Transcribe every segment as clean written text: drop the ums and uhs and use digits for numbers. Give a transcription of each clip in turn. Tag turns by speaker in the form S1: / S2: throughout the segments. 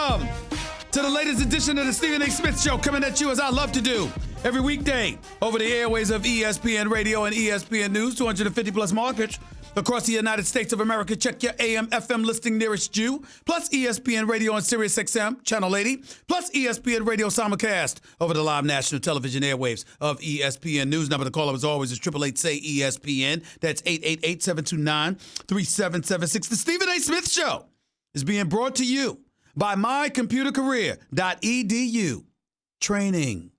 S1: Welcome to the latest edition of the Stephen A. Smith Show, coming at you as I love to do every weekday over the airways of ESPN Radio and ESPN News, 250 plus markets across the United States of America. Check your AM, FM listing nearest you, plus ESPN Radio on Sirius XM, Channel 80, plus ESPN Radio simulcast over the live national television airwaves of ESPN News. Number to call up as always is 888-SAY-ESPN. That's 888-729-3776. The Stephen A. Smith Show is being brought to you by mycomputercareer.edu. Training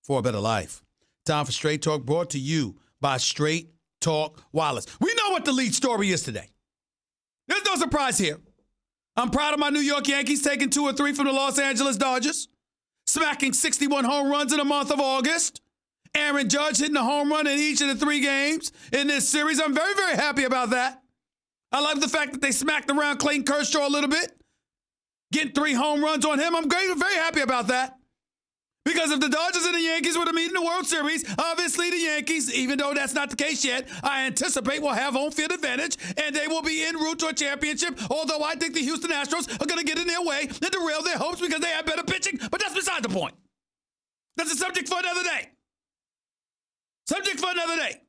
S1: for a better life. Time for Straight Talk, brought to you by Straight Talk Wireless. We know what the lead story is today. There's no surprise here. I'm proud of my New York Yankees taking 2 or 3 from the Los Angeles Dodgers, smacking 61 home runs in the month of August. Aaron Judge hitting a home run in each of the 3 games in this series. I'm very, very happy about that. I love the fact that they smacked around Clayton Kershaw a little bit, getting 3 home runs on him. I'm very happy about that. Because if the Dodgers and the Yankees were to meet in the World Series, obviously the Yankees, even though that's not the case yet, I anticipate will have home field advantage, and they will be en route to a championship, although I think the Houston Astros are going to get in their way and derail their hopes because they have better pitching, but that's beside the point. That's a subject for another day. Subject for another day.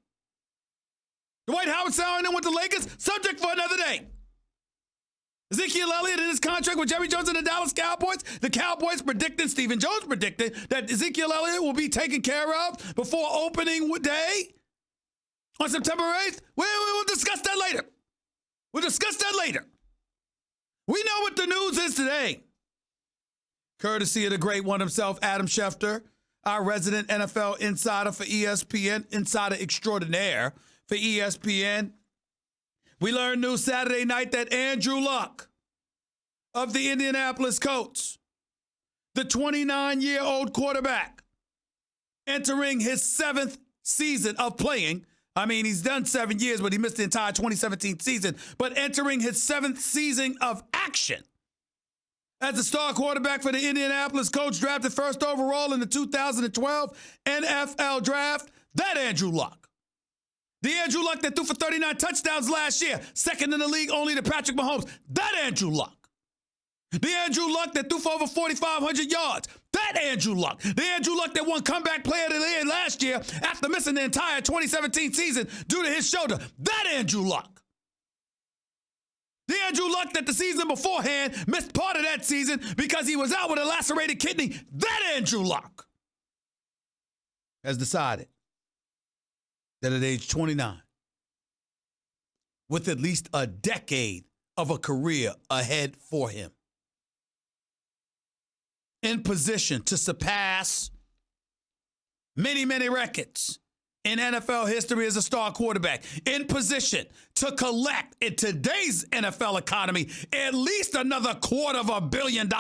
S1: Dwight Howard signing in with the Lakers, subject for another day. Ezekiel Elliott in his contract with Jerry Jones and the Dallas Cowboys. The Cowboys predicted, Stephen Jones predicted, that Ezekiel Elliott will be taken care of before opening day on September 8th. We'll discuss that later. We'll discuss that later. We know what the news is today. Courtesy of the great one himself, Adam Schefter, our resident NFL insider for ESPN, insider extraordinaire for ESPN. We learned news Saturday night that Andrew Luck of the Indianapolis Colts, the 29-year-old quarterback, entering his 7th season of playing. I mean, he's done 7 years, but he missed the entire 2017 season. But entering his 7th season of action as the star quarterback for the Indianapolis Colts, drafted first overall in the 2012 NFL Draft, that Andrew Luck. The Andrew Luck that threw for 39 touchdowns last year, second in the league only to Patrick Mahomes. That Andrew Luck. The Andrew Luck that threw for over 4,500 yards. That Andrew Luck. The Andrew Luck that won Comeback Player of the Year last year after missing the entire 2017 season due to his shoulder. That Andrew Luck. The Andrew Luck that the season beforehand missed part of that season because he was out with a lacerated kidney. That Andrew Luck has decided that at age 29, with at least a decade of a career ahead for him, in position to surpass many, many records in NFL history as a star quarterback, in position to collect in today's NFL economy at least another $250 million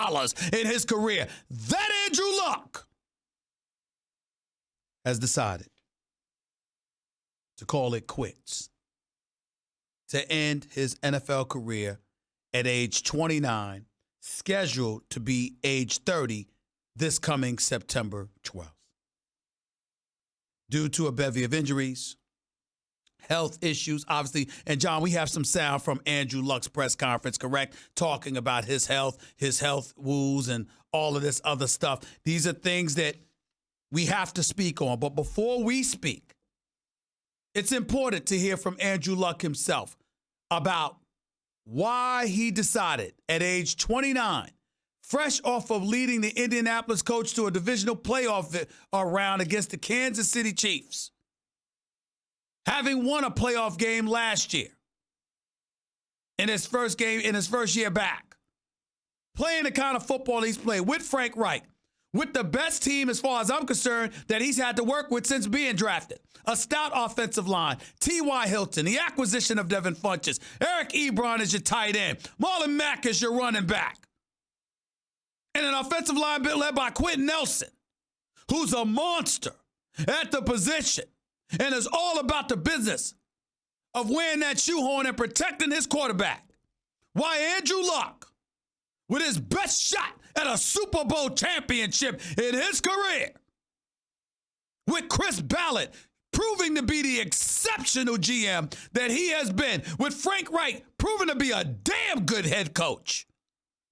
S1: in his career, that Andrew Luck has decided to call it quits, to end his NFL career at age 29, scheduled to be age 30 this coming September 12th. Due to a bevy of injuries, health issues, obviously. And, John, we have some sound from Andrew Luck's press conference, correct? Talking about his health woes, and all of this other stuff. These are things that we have to speak on. But before we speak, it's important to hear from Andrew Luck himself about why he decided at age 29, fresh off of leading the Indianapolis Colts to a divisional playoff round against the Kansas City Chiefs, having won a playoff game last year in his first year back, playing the kind of football he's played with Frank Reich, with the best team, as far as I'm concerned, that he's had to work with since being drafted. A stout offensive line, T.Y. Hilton, the acquisition of Devin Funchess, Eric Ebron is your tight end, Marlon Mack is your running back, and an offensive line led by Quentin Nelson, who's a monster at the position and is all about the business of wearing that shoehorn and protecting his quarterback. Why Andrew Luck, with his best shot at a Super Bowl championship in his career, with Chris Ballard proving to be the exceptional GM that he has been, with Frank Reich proving to be a damn good head coach,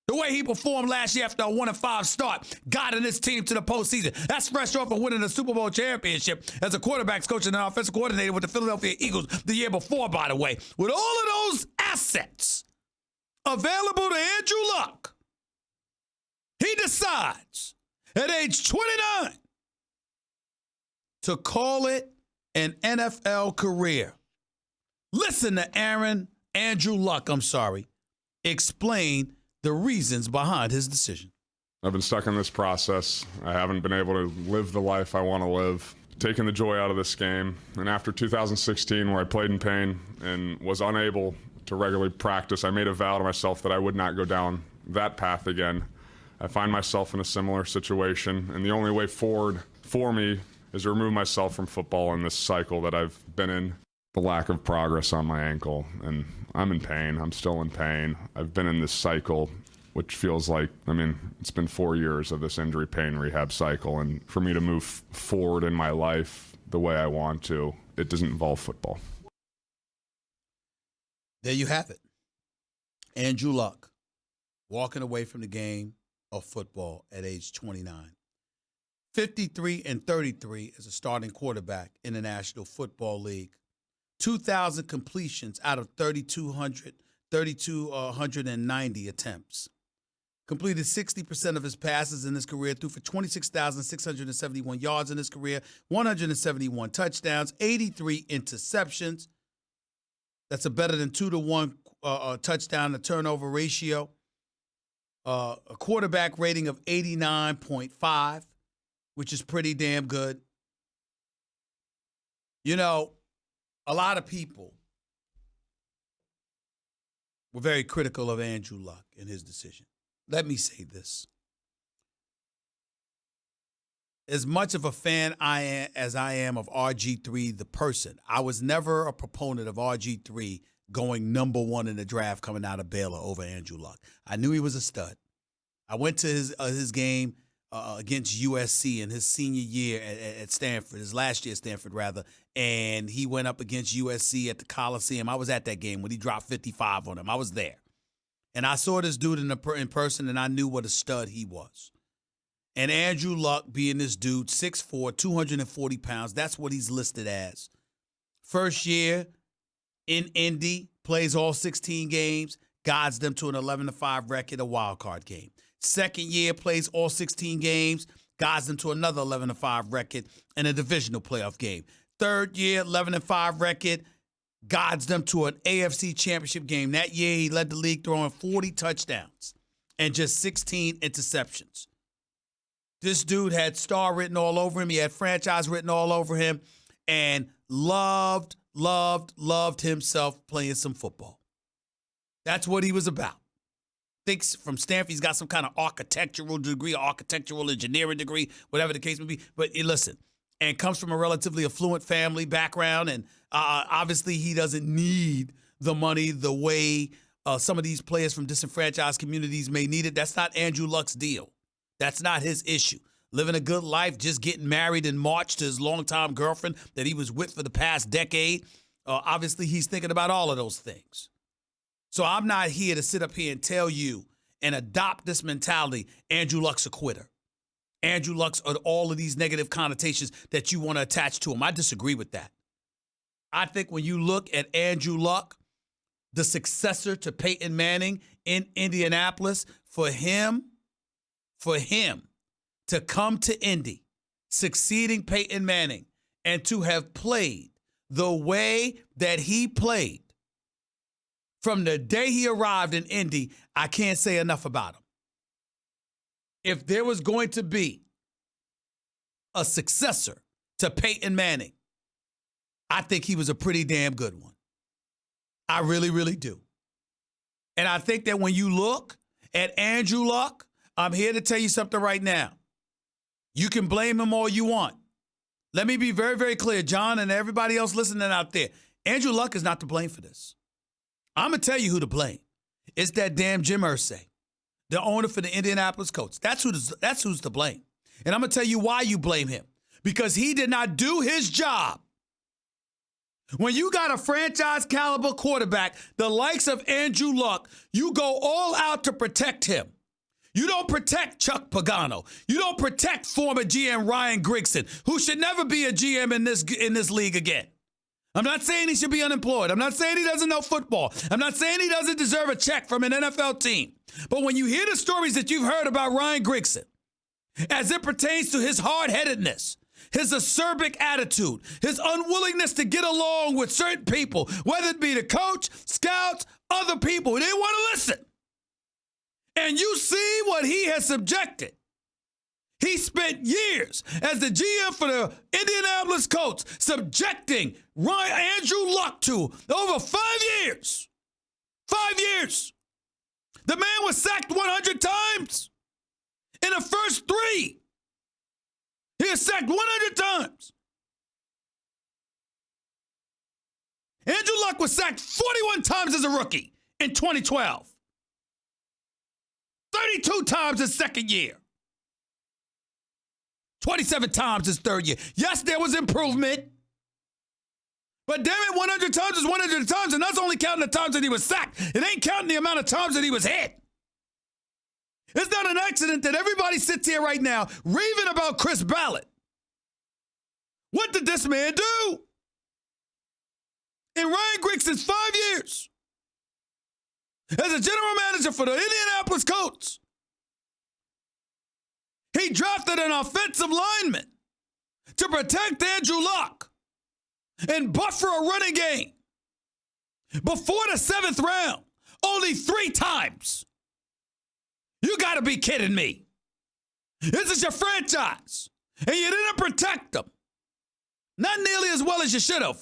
S1: The way he performed last year after a 1-5 start, guiding this team to the postseason. That's fresh off of winning the Super Bowl championship as a quarterback's coach and an offensive coordinator with the Philadelphia Eagles the year before, by the way. With all of those assets available to Andrew Luck, he decides at age 29 to call it an NFL career. Listen to Andrew Luck, explain the reasons behind his decision.
S2: I've been stuck in this process. I haven't been able to live the life I want to live, taking the joy out of this game. And after 2016, where I played in pain and was unable to regularly practice, I made a vow to myself that I would not go down that path again. I find myself in a similar situation, and the only way forward for me is to remove myself from football in this cycle that I've been in. The lack of progress on my ankle, and I'm in pain. I'm still in pain. I've been in this cycle, which feels like, it's been 4 years of this injury pain rehab cycle, and for me to move forward in my life the way I want to, it doesn't involve football.
S1: There you have it. Andrew Luck, walking away from the game of football at age 29. 53-33 as a starting quarterback in the National Football League. 2,000 completions out of 3,290 attempts. Completed 60% of his passes in his career, threw for 26,671 yards in his career, 171 touchdowns, 83 interceptions. That's a better than 2-to-1 touchdown to turnover ratio. A quarterback rating of 89.5, which is pretty damn good. You know, a lot of people were very critical of Andrew Luck and his decision. Let me say this. As much of a fan as I am of RG3, the person, I was never a proponent of RG3 going number one in the draft coming out of Baylor over Andrew Luck. I knew he was a stud. I went to his game against USC in his senior year at Stanford, his last year at Stanford, rather, and he went up against USC at the Coliseum. I was at that game when he dropped 55 on him. I was there. And I saw this dude in person, and I knew what a stud he was. And Andrew Luck being this dude, 6'4", 240 pounds, that's what he's listed as. First year in Indy, plays all 16 games, guides them to an 11-5 record, a wild card game. Second year, plays all 16 games, guides them to another 11-5 record and a divisional playoff game. Third year, 11-5 record, guides them to an AFC championship game. That year, he led the league throwing 40 touchdowns and just 16 interceptions. This dude had star written all over him. He had franchise written all over him and loved himself playing some football. That's what he was about. Thinks from Stanford he's got some kind of architectural degree, architectural engineering degree, whatever the case may be. But listen, and comes from a relatively affluent family background, and obviously he doesn't need the money the way some of these players from disenfranchised communities may need it. That's not Andrew Luck's deal. That's not his issue. Living a good life, just getting married in March to his longtime girlfriend that he was with for the past decade. Obviously, he's thinking about all of those things. So I'm not here to sit up here and tell you and adopt this mentality, Andrew Luck's a quitter. Andrew Luck's all of these negative connotations that you want to attach to him. I disagree with that. I think when you look at Andrew Luck, the successor to Peyton Manning in Indianapolis, for him to come to Indy, succeeding Peyton Manning, and to have played the way that he played from the day he arrived in Indy, I can't say enough about him. If there was going to be a successor to Peyton Manning, I think he was a pretty damn good one. I really, really do. And I think that when you look at Andrew Luck, I'm here to tell you something right now. You can blame him all you want. Let me be very, very clear, John, and everybody else listening out there. Andrew Luck is not to blame for this. I'm going to tell you who to blame. It's that damn Jim Irsay, the owner for the Indianapolis Colts. That's who's to blame. And I'm going to tell you why you blame him. Because he did not do his job. When you got a franchise caliber quarterback, the likes of Andrew Luck, you go all out to protect him. You don't protect Chuck Pagano. You don't protect former GM Ryan Grigson, who should never be a GM in this league again. I'm not saying he should be unemployed. I'm not saying he doesn't know football. I'm not saying he doesn't deserve a check from an NFL team. But when you hear the stories that you've heard about Ryan Grigson, as it pertains to his hard-headedness, his acerbic attitude, his unwillingness to get along with certain people, whether it be the coach, scouts, other people who didn't want to listen. And you see what he has subjected. He spent years as the GM for the Indianapolis Colts, subjecting Andrew Luck to over 5 years. 5 years. The man was sacked 100 times. In the first 3, he was sacked 100 times. Andrew Luck was sacked 41 times as a rookie in 2012. 32 times his second year. 27 times his third year. Yes, there was improvement. But damn it, 100 times is 100 times, and that's only counting the times that he was sacked. It ain't counting the amount of times that he was hit. It's not an accident that everybody sits here right now raving about Chris Ballard. What did this man do? In Ryan Grigson's 5 years as a general manager for the Indianapolis Colts, he drafted an offensive lineman to protect Andrew Luck and buffer a running game. Before the 7th round, only 3 times. You got to be kidding me. This is your franchise, and you didn't protect them. Not nearly as well as you should have.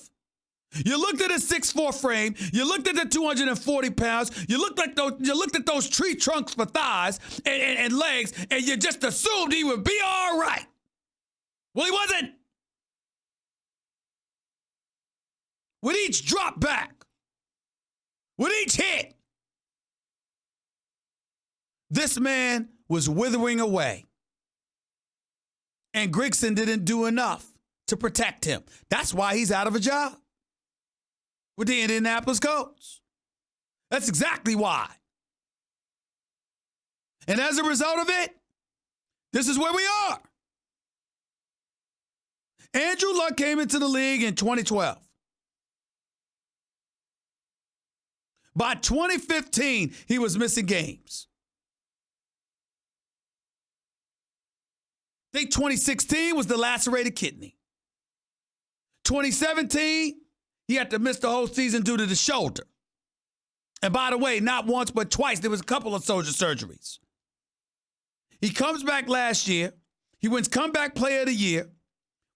S1: You looked at his 6'4" frame. You looked at the 240 pounds. You looked at those tree trunks for thighs and legs, and you just assumed he would be all right. Well, he wasn't. With each drop back, with each hit, this man was withering away. And Grigson didn't do enough to protect him. That's why he's out of a job with the Indianapolis Colts. That's exactly why. And as a result of it, this is where we are. Andrew Luck came into the league in 2012. By 2015, he was missing games. I think 2016 was the lacerated kidney. 2017, he had to miss the whole season due to the shoulder. And by the way, not once but twice, there was a couple of shoulder surgeries. He comes back last year. He wins Comeback Player of the Year.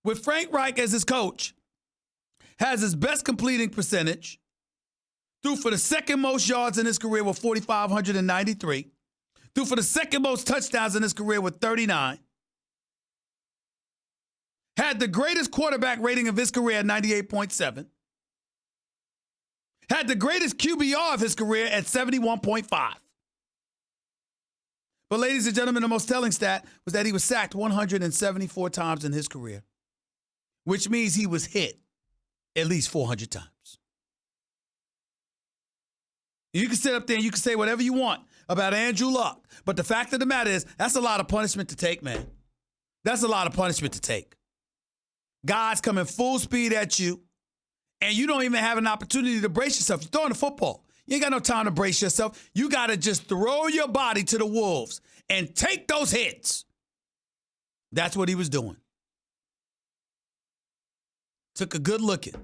S1: With Frank Reich as his coach, has his best completing percentage. Threw for the second most yards in his career with 4,593. Threw for the second most touchdowns in his career with 39. Had the greatest quarterback rating of his career at 98.7. Had the greatest QBR of his career at 71.5. But ladies and gentlemen, the most telling stat was that he was sacked 174 times in his career, which means he was hit at least 400 times. You can sit up there and you can say whatever you want about Andrew Luck, but the fact of the matter is that's a lot of punishment to take, man. That's a lot of punishment to take. Guys coming full speed at you, and you don't even have an opportunity to brace yourself. You're throwing the football. You ain't got no time to brace yourself. You got to just throw your body to the wolves and take those hits. That's what he was doing. Took a good licking.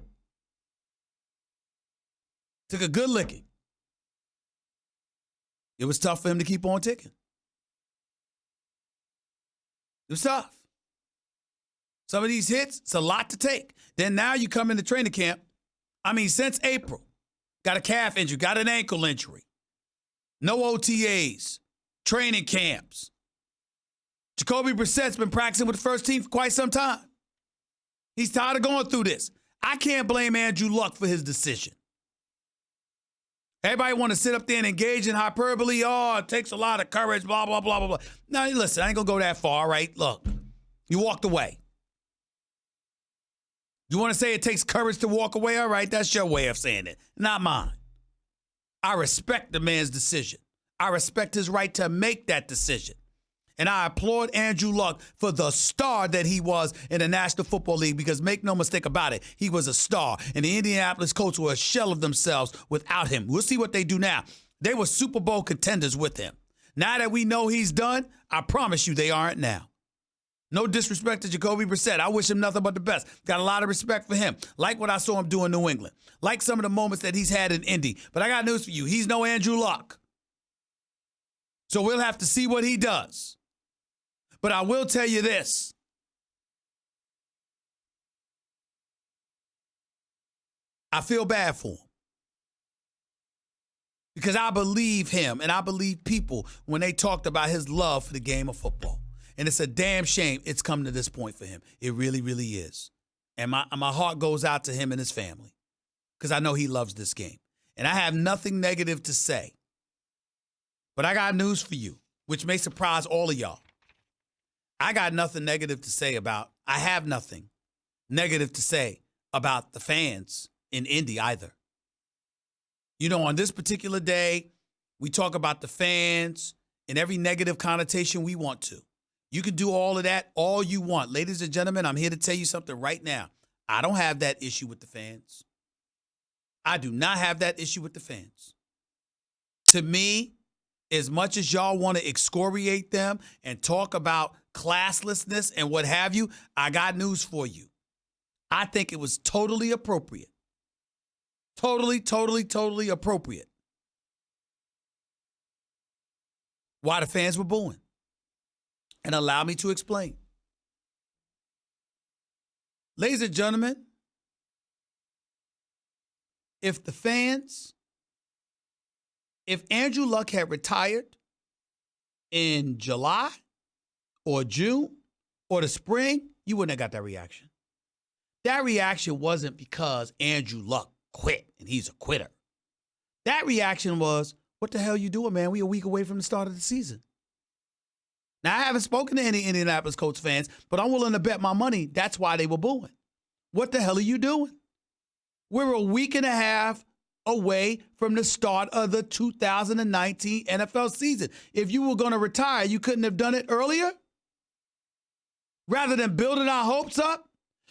S1: Took a good licking. It was tough for him to keep on ticking. It was tough. Some of these hits, it's a lot to take. Then now you come into training camp. I mean, since April, got a calf injury, got an ankle injury. No OTAs, training camps. Jacoby Brissett's been practicing with the first team for quite some time. He's tired of going through this. I can't blame Andrew Luck for his decision. Everybody want to sit up there and engage in hyperbole. Oh, it takes a lot of courage, blah, blah, blah, blah, blah. Now, listen, I ain't going to go that far, right? Look, you walked away. You want to say it takes courage to walk away? All right, that's your way of saying it, not mine. I respect the man's decision. I respect his right to make that decision. And I applaud Andrew Luck for the star that he was in the National Football League, because make no mistake about it, he was a star. And the Indianapolis Colts were a shell of themselves without him. We'll see what they do now. They were Super Bowl contenders with him. Now that we know he's done, I promise you they aren't now. No disrespect to Jacoby Brissett. I wish him nothing but the best. Got a lot of respect for him. Like what I saw him do in New England. Like some of the moments that he's had in Indy. But I got news for you. He's no Andrew Luck. So we'll have to see what he does. But I will tell you this. I feel bad for him. Because I believe him and I believe people when they talked about his love for the game of football. And it's a damn shame it's come to this point for him. It really, really is. And my heart goes out to him and his family because I know he loves this game. And I have nothing negative to say. But I got news for you, which may surprise all of y'all. I got nothing negative to say about, I have nothing negative to say about the fans in Indy either. You know, on this particular day, we talk about the fans in every negative connotation we want to. You can do all of that all you want. Ladies and gentlemen, I'm here to tell you something right now. I don't have that issue with the fans. I do not have that issue with the fans. To me, as much as y'all want to excoriate them and talk about classlessness and what have you, I got news for you. I think it was totally appropriate. Totally appropriate. Why the fans were booing. And allow me to explain. Ladies and gentlemen, if Andrew Luck had retired in July or June or the spring, you wouldn't have got that reaction. That reaction wasn't because Andrew Luck quit and he's a quitter. That reaction was, what the hell you doing, man? We a week away from the start of the season. Now, I haven't spoken to any Indianapolis Colts fans, but I'm willing to bet my money that's why they were booing. What the hell are you doing? We're a week and a half away from the start of the 2019 NFL season. If you were going to retire, you couldn't have done it earlier? Rather than building our hopes up,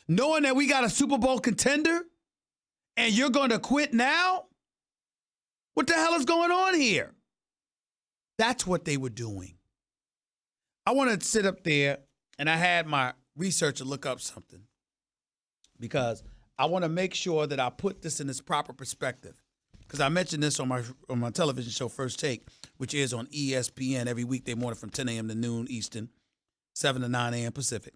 S1: knowing that we got a Super Bowl contender, and you're going to quit now? What the hell is going on here? That's what they were doing. I wanted to sit up there, and I had my researcher look up something because I want to make sure that I put this in its proper perspective. Because I mentioned this on my television show, First Take, which is on ESPN every weekday morning from 10 a.m. to noon Eastern, 7 to 9 a.m. Pacific.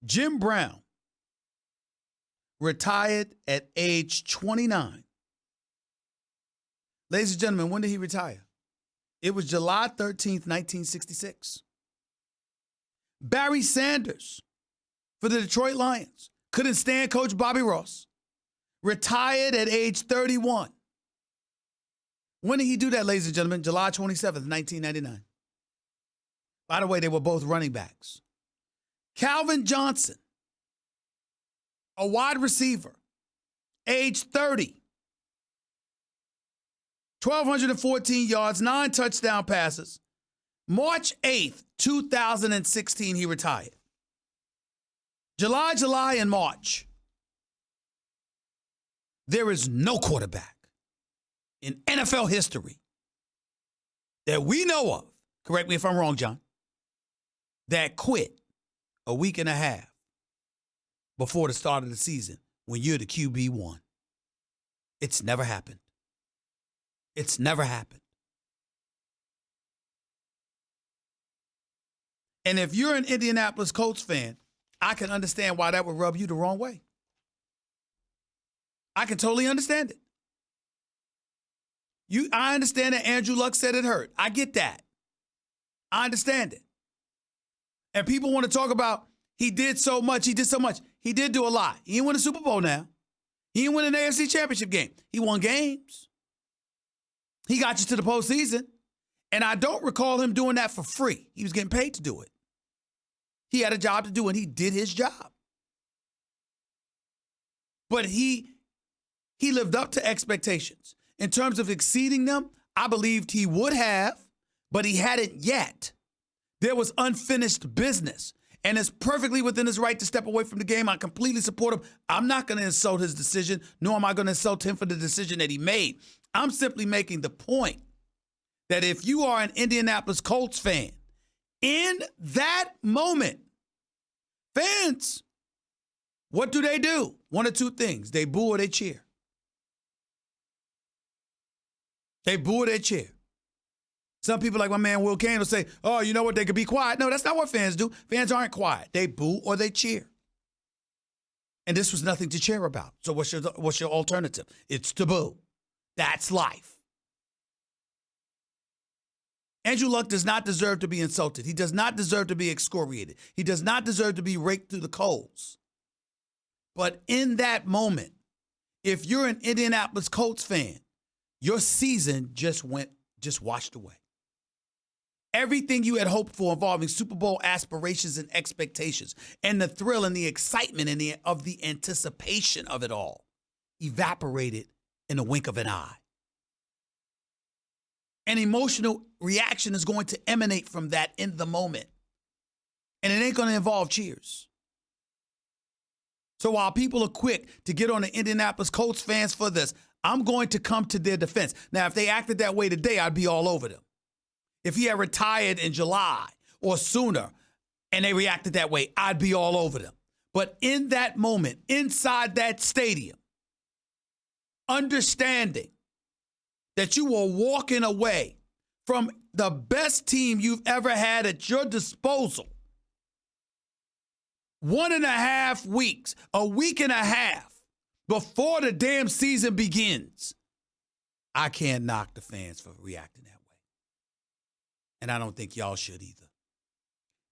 S1: Jim Brown retired at age 29. Ladies and gentlemen, when did he retire? It was July 13th, 1966. Barry Sanders for the Detroit Lions couldn't stand Coach Bobby Ross. Retired at age 31. When did he do that, ladies and gentlemen? July 27th, 1999. By the way, they were both running backs. Calvin Johnson, a wide receiver, age 30. 1,214 yards, 9 touchdown passes. March 8th, 2016, he retired. July, and March. There is no quarterback in NFL history that we know of, correct me if I'm wrong, John, that quit a week and a half before the start of the season when you're the QB1. It's never happened. It's never happened. And if you're an Indianapolis Colts fan, I can understand why that would rub you the wrong way. I can totally understand it. I understand that Andrew Luck said it hurt. I get that. I understand it. And people want to talk about he did so much. He did do a lot. He didn't win a Super Bowl now. He didn't win an AFC Championship game. He won games. He got you to the postseason. And I don't recall him doing that for free. He was getting paid to do it. He had a job to do, and he did his job. But he lived up to expectations. In terms of exceeding them, I believed he would have, but he hadn't yet. There was unfinished business. And it's perfectly within his right to step away from the game. I completely support him. I'm not going to insult his decision, nor am I going to insult him for the decision that he made. I'm simply making the point that if you are an Indianapolis Colts fan, in that moment, fans, what do? One of two things. They boo or they cheer. They boo or they cheer. Some people like my man Will Kane will say, oh, you know what, they could be quiet. No, that's not what fans do. Fans aren't quiet. They boo or they cheer. And this was nothing to cheer about. So what's your alternative? It's to boo. That's life. Andrew Luck does not deserve to be insulted. He does not deserve to be excoriated. He does not deserve to be raked through the coals. But in that moment, if you're an Indianapolis Colts fan, your season just washed away. Everything you had hoped for involving Super Bowl aspirations and expectations and the thrill and the excitement and of the anticipation of it all evaporated in a wink of an eye. An emotional reaction is going to emanate from that in the moment. And it ain't going to involve cheers. So while people are quick to get on the Indianapolis Colts fans for this, I'm going to come to their defense. Now, if they acted that way today, I'd be all over them. If he had retired in July or sooner and they reacted that way, I'd be all over them. But in that moment, inside that stadium, understanding that you were walking away from the best team you've ever had at your disposal, 1.5 weeks, a week and a half before the damn season begins, I can't knock the fans for reacting that way. And I don't think y'all should either.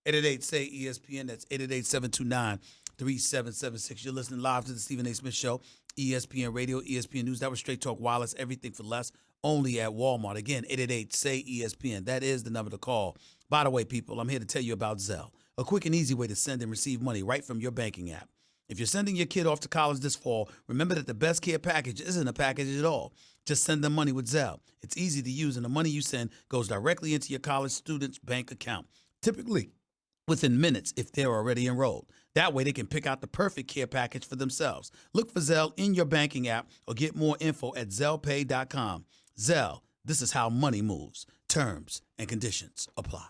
S1: 888-SAY-ESPN. That's 888-729-3776. You're listening live to the Stephen A. Smith Show, ESPN Radio, ESPN News. That was Straight Talk Wireless, everything for less, only at Walmart. Again, 888-SAY-ESPN. That is the number to call. By the way, people, I'm here to tell you about Zelle, a quick and easy way to send and receive money right from your banking app. If you're sending your kid off to college this fall, remember that the Best Care package isn't a package at all. Just send them money with Zelle. It's easy to use, and the money you send goes directly into your college student's bank account, typically within minutes if they're already enrolled. That way they can pick out the perfect care package for themselves. Look for Zelle in your banking app or get more info at ZellePay.com. Zelle, this is how money moves. Terms and conditions apply.